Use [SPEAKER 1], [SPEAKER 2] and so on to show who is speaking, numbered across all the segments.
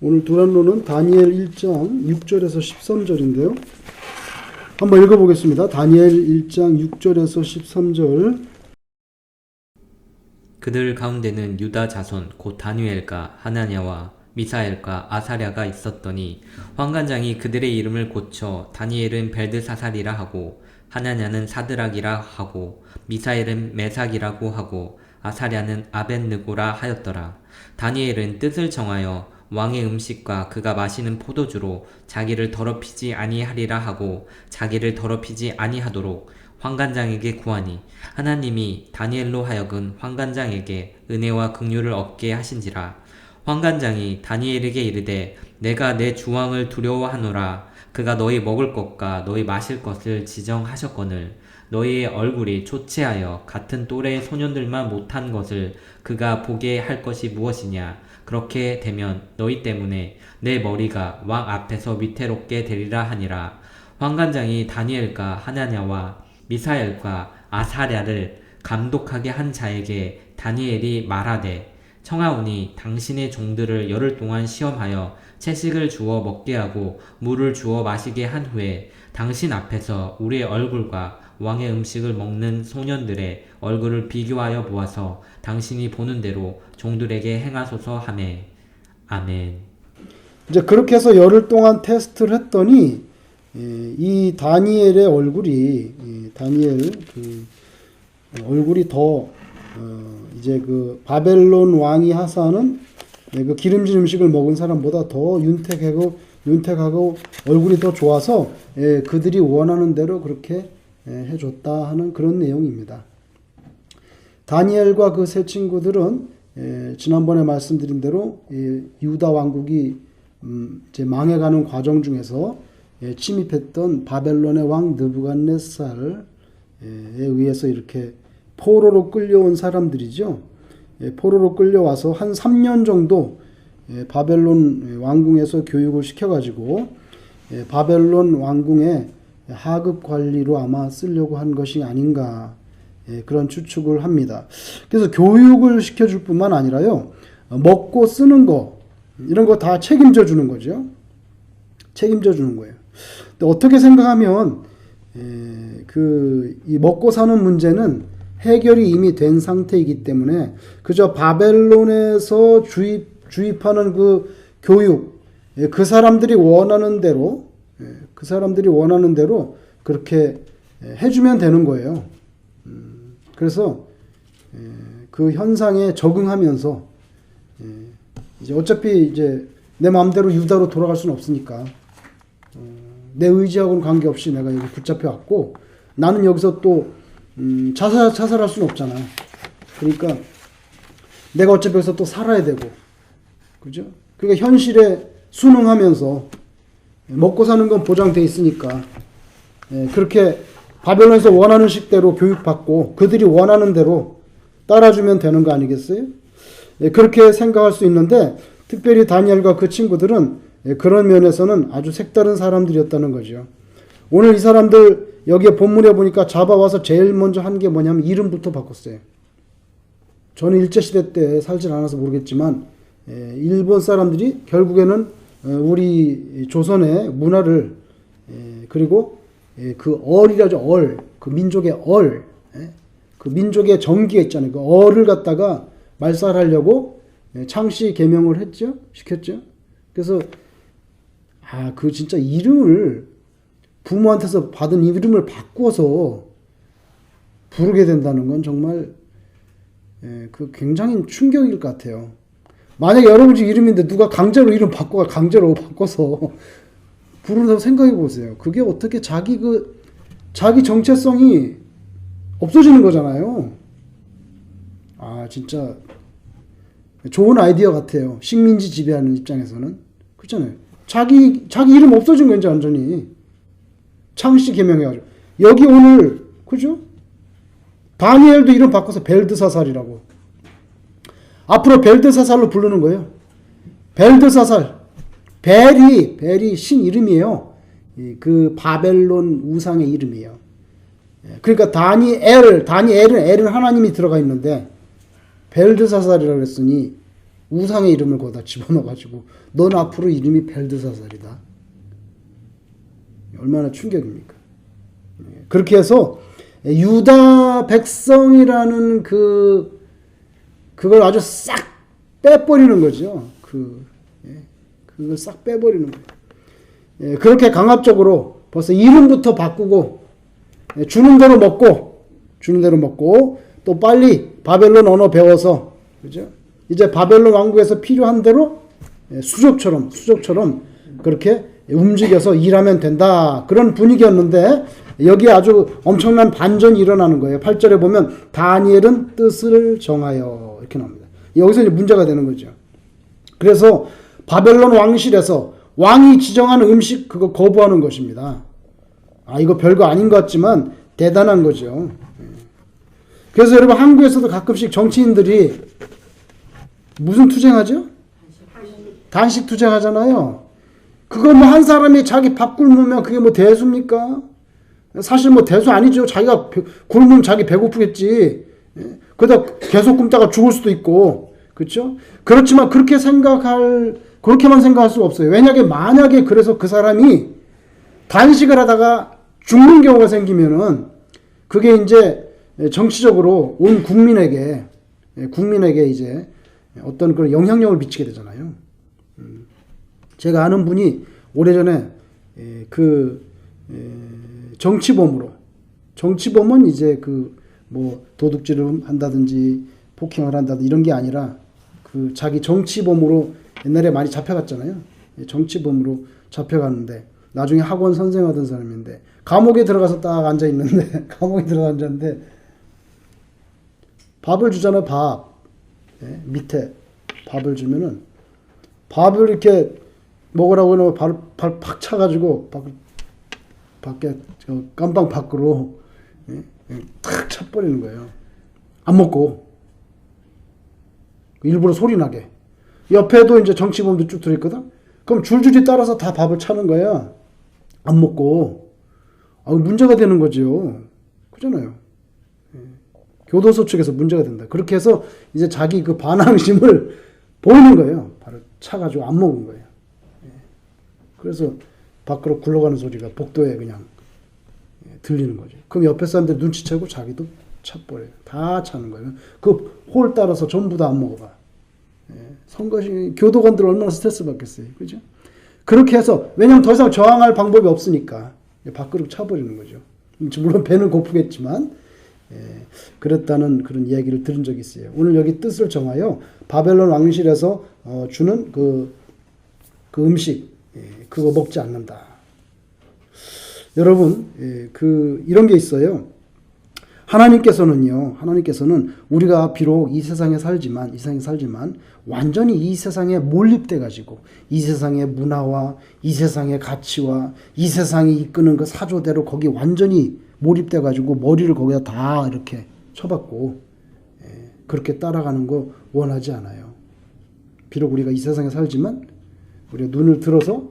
[SPEAKER 1] 오늘 두란노는 다니엘 1장 6절에서 13절인데요. 한번 읽어보겠습니다. 다니엘 1장 6절에서 13절.
[SPEAKER 2] 그들 가운데는 유다 자손 곧 다니엘과 하나냐와 미사엘과 아사랴가 있었더니 환관장이 그들의 이름을 고쳐 다니엘은 벨드사살이라 하고 하나냐는 사드락이라 하고 미사엘은 메삭이라고 하고 아사랴는 아벳느고라 하였더라. 다니엘은 뜻을 정하여 왕의 음식과 그가 마시는 포도주로 자기를 더럽히지 아니하리라 하고 자기를 더럽히지 아니하도록 환관장에게 구하니 하나님이 다니엘로 하여금 환관장에게 은혜와 긍휼을 얻게 하신지라. 환관장이 다니엘에게 이르되 내가 내 주왕을 두려워하노라. 그가 너희 먹을 것과 너희 마실 것을 지정하셨거늘 너희의 얼굴이 초췌하여 같은 또래의 소년들만 못한 것을 그가 보게 할 것이 무엇이냐. 그렇게 되면 너희 때문에 내 머리가 왕 앞에서 위태롭게 되리라 하니라. 환관장이 다니엘과 하나냐와 미사엘과 아사랴를 감독하게 한 자에게 다니엘이 말하되 청하오니 당신의 종들을 열흘 동안 시험하여 채식을 주어 먹게 하고 물을 주어 마시게 한 후에 당신 앞에서 우리의 얼굴과 왕의 음식을 먹는 소년들의 얼굴을 비교하여 보아서 당신이 보는 대로 종들에게 행하소서 하매. 아멘.
[SPEAKER 1] 이제 그렇게 해서 열흘 동안 테스트를 했더니 이 다니엘의 얼굴이 다니엘 얼굴이 더 이제 그 바벨론 왕이 하사하는 그 기름진 음식을 먹은 사람보다 더 윤택하고 얼굴이 더 좋아서 그들이 원하는 대로 그렇게 해줬다 하는 그런 내용입니다. 다니엘과 그 세 친구들은 지난번에 말씀드린 대로 유다 왕국이 이제 망해가는 과정 중에서 침입했던 바벨론의 왕 느부갓네살에 의해서 이렇게 포로로 끌려온 사람들이죠. 포로로 끌려와서 한 3년 정도 바벨론 왕궁에서 교육을 시켜가지고 바벨론 왕궁의 하급 관리로 아마 쓰려고 한 것이 아닌가 그런 추측을 합니다. 그래서 교육을 시켜줄 뿐만 아니라요, 먹고 쓰는 거 이런 거 다 책임져 주는 거죠. 책임져 주는 거예요. 근데 어떻게 생각하면 이 먹고 사는 문제는 해결이 이미 된 상태이기 때문에 그저 바벨론에서 주입하는 그 교육, 그 사람들이 원하는 대로 그렇게 해주면 되는 거예요. 그래서 그 현상에 적응하면서 이제 어차피 이제 내 마음대로 유다로 돌아갈 수는 없으니까 내 의지하고는 관계없이 내가 여기 붙잡혀 왔고 나는 여기서 또 자살할 수는 없잖아. 그러니까 내가 어차피 여기서 또 살아야 되고, 그죠? 그러니까 현실에 순응하면서 먹고 사는 건 보장돼 있으니까 그렇게 바벨론에서 원하는 식대로 교육받고 그들이 원하는 대로 따라주면 되는 거 아니겠어요? 그렇게 생각할 수 있는데 특별히 다니엘과 그 친구들은 그런 면에서는 아주 색다른 사람들이었다는 거죠. 오늘 이 사람들 여기에 본문에 보니까 잡아와서 제일 먼저 한 게 뭐냐면 이름부터 바꿨어요. 저는 일제시대 때 살질 않아서 모르겠지만 일본 사람들이 결국에는 우리 조선의 문화를 그리고 그 얼이라죠. 그 민족의 그 민족의 정기가 있잖아요. 그 얼을 갖다가 말살하려고 창씨 개명을 시켰죠. 그래서 그 진짜 이름을 부모한테서 받은 이름을 바꾸어서 부르게 된다는 건 정말 그 굉장히 충격일 것 같아요. 만약에 여러분 집 이름인데 누가 강제로 이름 강제로 바꿔서 부른다고 생각해 보세요. 그게 어떻게 자기 정체성이 없어지는 거잖아요. 진짜 좋은 아이디어 같아요. 식민지 지배하는 입장에서는. 그렇잖아요. 자기 이름 없어진 거죠, 완전히. 창씨 개명해가지고. 여기 오늘, 그죠? 다니엘도 이름 바꿔서 벨드사살이라고. 앞으로 벨드사살로 부르는 거예요. 벨드사살. 벨이 신 이름이에요. 그 바벨론 우상의 이름이에요. 그러니까 다니엘은 엘은 하나님이 들어가 있는데 벨드사살이라고 그랬으니 우상의 이름을 거기다 집어넣어가지고 넌 앞으로 이름이 벨드사살이다. 얼마나 충격입니까? 그렇게 해서 유다 백성이라는 그걸 아주 싹 빼버리는 거죠. 그걸 싹 빼버리는 거예요. 그렇게 강압적으로 벌써 이름부터 바꾸고 주는 대로 먹고 또 빨리 바벨론 언어 배워서 그죠? 이제 바벨론 왕국에서 필요한 대로 수족처럼 그렇게 움직여서 일하면 된다. 그런 분위기였는데 여기에 아주 엄청난 반전이 일어나는 거예요. 8절에 보면 다니엘은 뜻을 정하여 이렇게 나옵니다. 여기서 이제 문제가 되는 거죠. 그래서 바벨론 왕실에서 왕이 지정하는 음식 그거 거부하는 것입니다. 이거 별거 아닌 것 같지만 대단한 거죠. 그래서 여러분 한국에서도 가끔씩 정치인들이 무슨 투쟁하죠? 단식 투쟁하잖아요. 그거 뭐 한 사람이 자기 밥 굶으면 그게 뭐 대수입니까? 사실 뭐 대수 아니죠. 자기가 굶으면 자기 배고프겠지. 그러다 계속 굶다가 죽을 수도 있고, 그렇죠? 그렇지만 그렇게만 생각할 수가 없어요. 왜냐하면 만약에 그래서 그 사람이 단식을 하다가 죽는 경우가 생기면은 그게 이제 정치적으로 온 국민에게 이제 어떤 그런 영향력을 미치게 되잖아요. 제가 아는 분이 오래전에 정치범은 이제 뭐 도둑질을 한다든지 폭행을 한다든지 이런 게 아니라 자기 정치범으로 옛날에 많이 잡혀갔잖아요. 정치범으로 잡혀갔는데 나중에 학원 선생하던 사람인데 감옥에 들어가서 딱 앉아 있는데 밥을 주잖아요. 밥 밑에 밥을 주면은 밥을 이렇게 먹으라고 하면 발 팍 차가지고 밖에 깜방 밖으로 탁 차버리는 거예요. 안 먹고 일부러 소리 나게. 옆에도 이제 정치범도 쭉 들어있거든. 그럼 줄줄이 따라서 다 밥을 차는 거야. 안 먹고. 문제가 되는 거죠. 그잖아요. 교도소 측에서 문제가 된다. 그렇게 해서 이제 자기 그 반항심을 보이는 거예요. 발을 차가지고 안 먹은 거예요. 그래서 밖으로 굴러가는 소리가 복도에 그냥 들리는 거죠. 그럼 옆에 사람들 눈치채고 자기도 차버려요. 다 차는 거예요. 그 홀 따라서 전부 다 안 먹어봐. 선거시 교도관들 얼마나 스트레스 받겠어요. 그죠? 그렇게 해서 왜냐면 더 이상 저항할 방법이 없으니까 밖으로 차버리는 거죠. 물론 배는 고프겠지만 그랬다는 그런 이야기를 들은 적이 있어요. 오늘 여기 뜻을 정하여 바벨론 왕실에서 주는 그 음식 그거 먹지 않는다. 여러분 이런 게 있어요. 하나님께서는 우리가 비록 이 세상에 살지만 완전히 이 세상에 몰입돼 가지고 이 세상의 문화와 이 세상의 가치와 이 세상이 이끄는 그 사조대로 거기 완전히 몰입돼 가지고 머리를 거기다 다 이렇게 쳐박고 그렇게 따라가는 거 원하지 않아요. 비록 우리가 이 세상에 살지만 우리가 눈을 들어서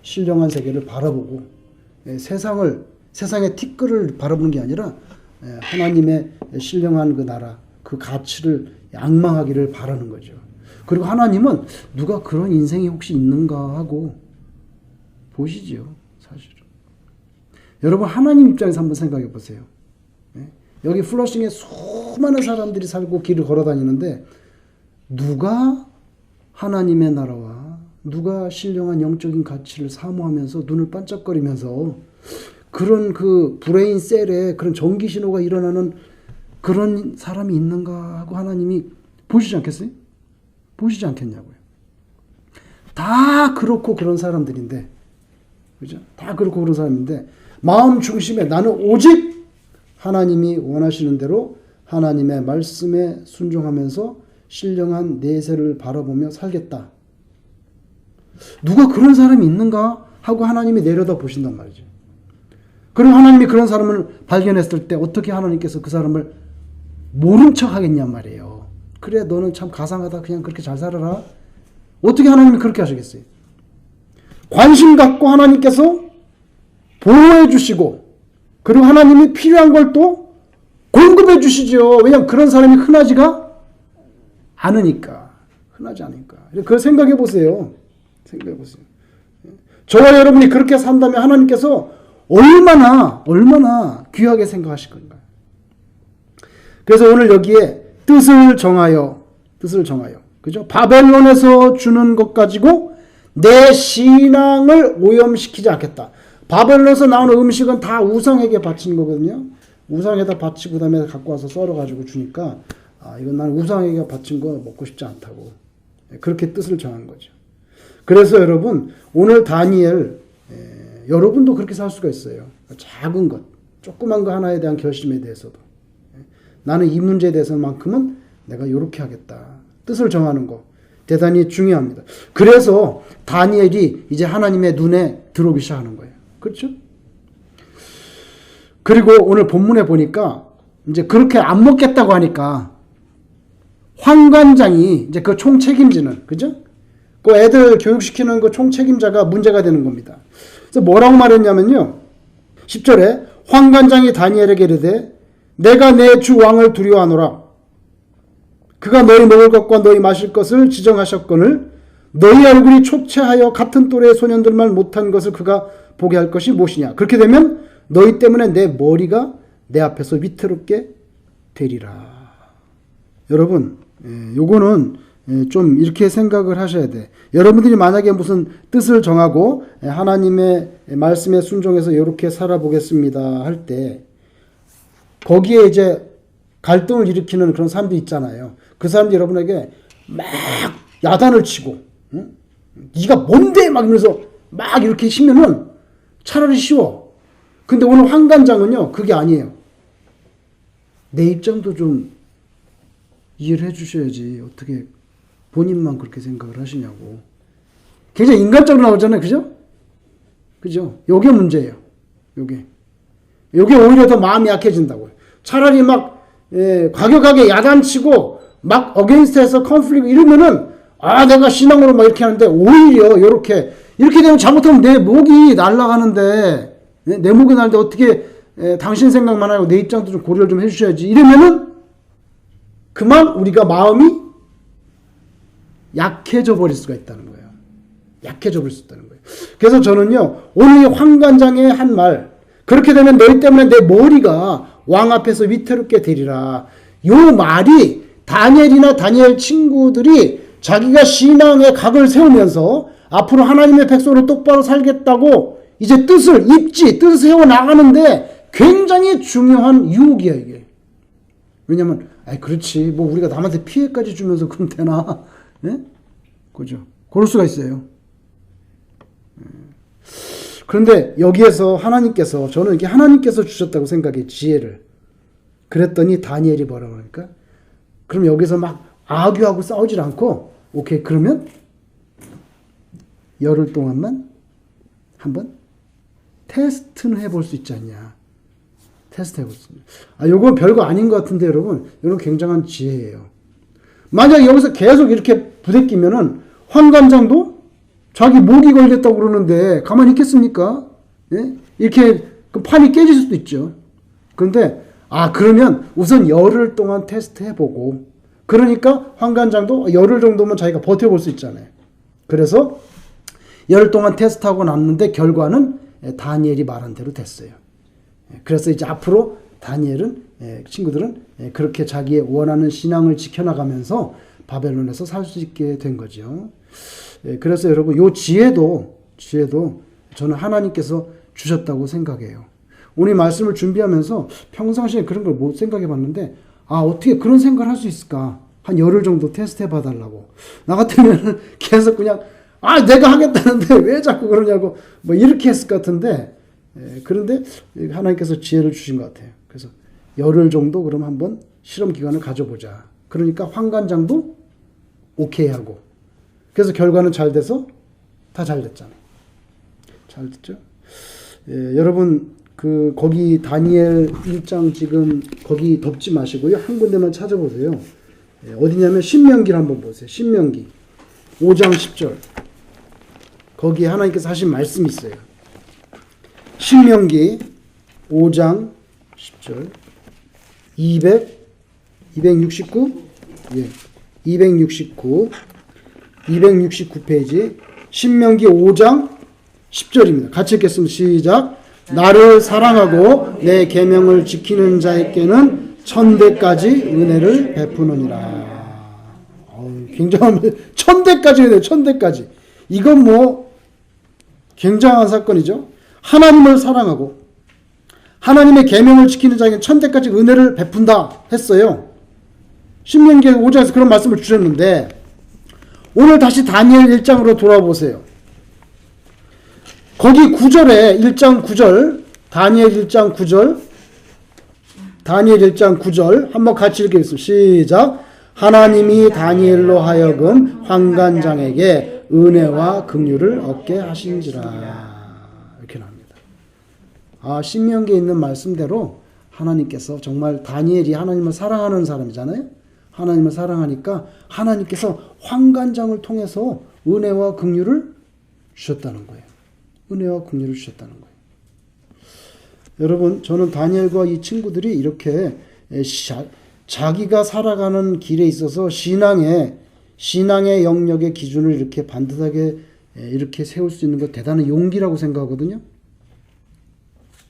[SPEAKER 1] 신령한 세계를 바라보고 세상의 티끌을 바라보는 게 아니라 하나님의 신령한 그 나라, 그 가치를 양망하기를 바라는 거죠. 그리고 하나님은 누가 그런 인생이 혹시 있는가 하고 보시지요, 사실은. 여러분 하나님 입장에서 한번 생각해 보세요. 여기 플러싱에 수많은 사람들이 살고 길을 걸어 다니는데 누가 하나님의 나라와 누가 신령한 영적인 가치를 사모하면서 눈을 반짝거리면서 그런 그 브레인 셀에 그런 전기 신호가 일어나는 그런 사람이 있는가 하고 하나님이 보시지 않겠어요? 보시지 않겠냐고요. 다 그렇고 그런 사람들인데, 그죠? 다 그렇고 그런 사람인데 마음 중심에 나는 오직 하나님이 원하시는 대로 하나님의 말씀에 순종하면서 신령한 내세를 바라보며 살겠다. 누가 그런 사람이 있는가 하고 하나님이 내려다 보신단 말이죠. 그리고 하나님이 그런 사람을 발견했을 때 어떻게 하나님께서 그 사람을 모른 척 하겠냔 말이에요. 그래 너는 참 가상하다. 그냥 그렇게 잘 살아라. 어떻게 하나님이 그렇게 하시겠어요? 관심 갖고 하나님께서 보호해 주시고 그리고 하나님이 필요한 걸 또 공급해 주시죠. 왜냐하면 그런 사람이 흔하지가 않으니까. 흔하지 않을까. 그걸 생각해 보세요. 생각해 보세요. 저와 여러분이 그렇게 산다면 하나님께서 얼마나 귀하게 생각하실 건가요? 그래서 오늘 여기에 뜻을 정하여, 그죠? 바벨론에서 주는 것 가지고 내 신앙을 오염시키지 않겠다. 바벨론에서 나오는 음식은 다 우상에게 바친 거거든요. 우상에다 바치고 그다음에 갖고 와서 썰어가지고 주니까 이건 나는 우상에게 바친 거 먹고 싶지 않다고. 그렇게 뜻을 정한 거죠. 그래서 여러분 오늘 다니엘 여러분도 그렇게 살 수가 있어요. 작은 것, 조그만 거 하나에 대한 결심에 대해서도 나는 이 문제에 대해서만큼은 내가 이렇게 하겠다. 뜻을 정하는 거 대단히 중요합니다. 그래서 다니엘이 이제 하나님의 눈에 들어오기 시작하는 거예요. 그렇죠? 그리고 오늘 본문에 보니까 이제 그렇게 안 먹겠다고 하니까 환관장이 이제 그 총책임지는, 그죠? 그 애들 교육시키는 그 총책임자가 문제가 되는 겁니다. 그래서 뭐라고 말했냐면요. 10절에 환관장이 다니엘에게 이르되 내가 내 주 왕을 두려워하노라. 그가 너희 먹을 것과 너희 마실 것을 지정하셨거늘 너희 얼굴이 초췌하여 같은 또래의 소년들만 못한 것을 그가 보게 할 것이 무엇이냐. 그렇게 되면 너희 때문에 내 머리가 내 앞에서 위태롭게 되리라. 여러분, 요거는 좀 이렇게 생각을 하셔야 돼. 여러분들이 만약에 무슨 뜻을 정하고 하나님의 말씀에 순종해서 이렇게 살아보겠습니다 할 때 거기에 이제 갈등을 일으키는 그런 사람들이 있잖아요. 그 사람들이 여러분에게 막 야단을 치고 응? 네가 뭔데? 막 이러면서 막 이렇게 치면은 차라리 쉬워. 근데 오늘 환관장은요 그게 아니에요. 내 입장도 좀 이해를 해주셔야지 어떻게 본인만 그렇게 생각을 하시냐고. 굉장히 인간적으로 나오잖아요. 그죠? 그죠? 요게 문제예요. 요게 오히려 더 마음이 약해진다고요. 차라리 막 과격하게 야단치고 막 어게인스트해서 컨플릭트 이러면은 내가 신앙으로 막 이렇게 하는데 오히려 이렇게 되면 잘못하면 내 목이 날아가는데 내 목이 날는데 어떻게 당신 생각만 하고 내 입장도 좀 고려를 좀 해주셔야지. 이러면은 그만 우리가 마음이 약해져 버릴 수가 있다는 거예요. 약해져 버릴 수 있다는 거예요. 그래서 저는요 오늘 이 환관장의 한 말, 그렇게 되면 너희 때문에 내 머리가 왕 앞에서 위태롭게 되리라. 요 말이 다니엘이나 다니엘 친구들이 자기가 신앙의 각을 세우면서 앞으로 하나님의 백성으로 똑바로 살겠다고 이제 뜻을 세워 나가는데 굉장히 중요한 유혹이야 이게. 왜냐면 그렇지 뭐 우리가 남한테 피해까지 주면서 그럼 되나? 예? 그죠? 그럴 수가 있어요. 그런데 여기에서 하나님께서, 저는 이게 하나님께서 주셨다고 생각해, 지혜를. 그랬더니 다니엘이 뭐라고 하니까? 그럼 여기서 막 아귀하고 싸우질 않고, 오케이, 그러면 열흘 동안만 한번 테스트는 해볼 수 있지 않냐. 테스트 해볼 수 있냐. 요거 별거 아닌 것 같은데, 여러분. 이건 굉장한 지혜예요. 만약 여기서 계속 이렇게 부대끼면은 환관장도 자기 목이 걸렸다고 그러는데 가만히 있겠습니까? 예? 이렇게 그 판이 깨질 수도 있죠. 그런데 그러면 우선 열흘 동안 테스트 해보고, 그러니까 환관장도 열흘 정도면 자기가 버텨볼 수 있잖아요. 그래서 열흘 동안 테스트하고 났는데 결과는 다니엘이 말한 대로 됐어요. 그래서 이제 앞으로 다니엘은 친구들은 그렇게 자기의 원하는 신앙을 지켜나가면서 바벨론에서 살 수 있게 된 거죠. 그래서 여러분 요 지혜도 저는 하나님께서 주셨다고 생각해요. 오늘 말씀을 준비하면서 평상시에 그런 걸 못 생각해 봤는데 어떻게 그런 생각을 할 수 있을까? 한 열흘 정도 테스트 해봐 달라고. 나 같으면 계속 그냥 내가 하겠다는데 왜 자꾸 그러냐고 뭐 이렇게 했을 것 같은데, 그런데 하나님께서 지혜를 주신 것 같아요. 그래서 열흘 정도 그럼 한번 실험 기간을 가져보자. 그러니까 환관장도 오케이 하고, 그래서 결과는 잘 돼서 다 잘 됐잖아요. 잘 됐죠? 여러분 거기 다니엘 1장 지금 거기 덮지 마시고요. 한 군데만 찾아보세요. 어디냐면 신명기를 한번 보세요. 신명기 5장 10절. 거기에 하나님께서 하신 말씀이 있어요. 신명기 5장 10절. 269? 예. 269. 269페이지 신명기 5장 10절입니다. 같이 읽겠습니다. 시작. 나를 사랑하고 내 계명을 지키는 자에게는 천대까지 은혜를 베푸느니라. 굉장한 천대까지 은혜, 천대까지. 이건 뭐 굉장한 사건이죠. 하나님을 사랑하고 하나님의 계명을 지키는 자에게는 천대까지 은혜를 베푼다 했어요. 신명기 5장에서 그런 말씀을 주셨는데 오늘 다시 다니엘 1장으로 돌아보세요. 거기 9절에 1장 9절 다니엘 1장 9절 다니엘 1장 9절 한번 같이 읽겠습니다. 시작. 하나님이 다니엘로 하여금 환관장에게 은혜와 긍휼을 얻게 하신지라. 이렇게 나옵니다. 신명기에 있는 말씀대로 하나님께서 정말 다니엘이 하나님을 사랑하는 사람이잖아요. 하나님을 사랑하니까 하나님께서 환관장을 통해서 은혜와 긍휼을 주셨다는 거예요. 은혜와 긍휼을 주셨다는 거예요. 여러분, 저는 다니엘과 이 친구들이 이렇게 자기가 살아가는 길에 있어서 신앙의 영역의 기준을 이렇게 반듯하게 이렇게 세울 수 있는 것 대단한 용기라고 생각하거든요.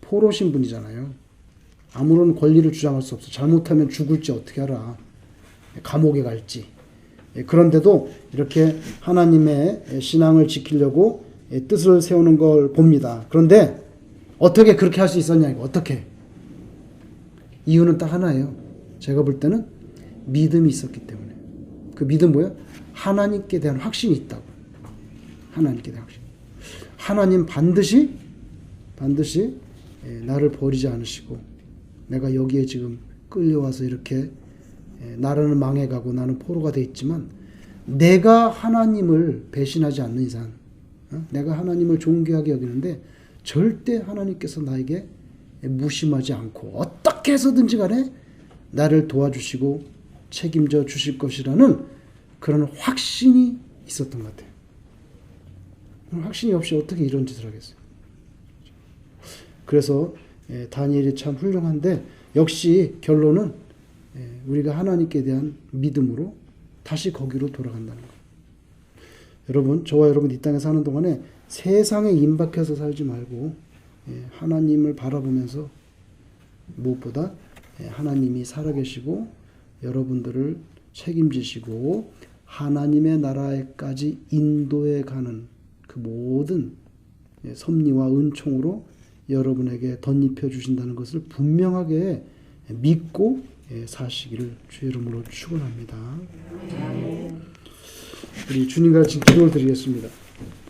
[SPEAKER 1] 포로신 분이잖아요. 아무런 권리를 주장할 수 없어. 잘못하면 죽을지 어떻게 알아. 감옥에 갈지. 그런데도 이렇게 하나님의 신앙을 지키려고 뜻을 세우는 걸 봅니다. 그런데 어떻게 그렇게 할 수 있었냐, 이거 어떻게? 이유는 딱 하나예요. 제가 볼 때는 믿음이 있었기 때문에. 그 믿음 뭐예요? 하나님께 대한 확신이 있다고. 하나님께 대한 확신. 하나님 반드시 나를 버리지 않으시고 내가 여기에 지금 끌려와서 이렇게 나라는 망해가고 나는 포로가 돼 있지만 내가 하나님을 배신하지 않는 이상 내가 하나님을 존귀하게 여기는데 절대 하나님께서 나에게 무심하지 않고 어떻게 해서든지 간에 나를 도와주시고 책임져 주실 것이라는 그런 확신이 있었던 것 같아요. 확신이 없이 어떻게 이런 짓을 하겠어요. 그래서 다니엘이 참 훌륭한데 역시 결론은 우리가 하나님께 대한 믿음으로 다시 거기로 돌아간다는 거예요. 여러분, 저와 여러분 이 땅에 사는 동안에 세상에 임박해서 살지 말고 하나님을 바라보면서 무엇보다 하나님이 살아계시고 여러분들을 책임지시고 하나님의 나라에까지 인도해 가는 그 모든 섭리와 은총으로 여러분에게 덧입혀 주신다는 것을 분명하게 믿고 사시기를 주의 이름으로 축원합니다. 우리 주님과 같이 기도를 드리겠습니다.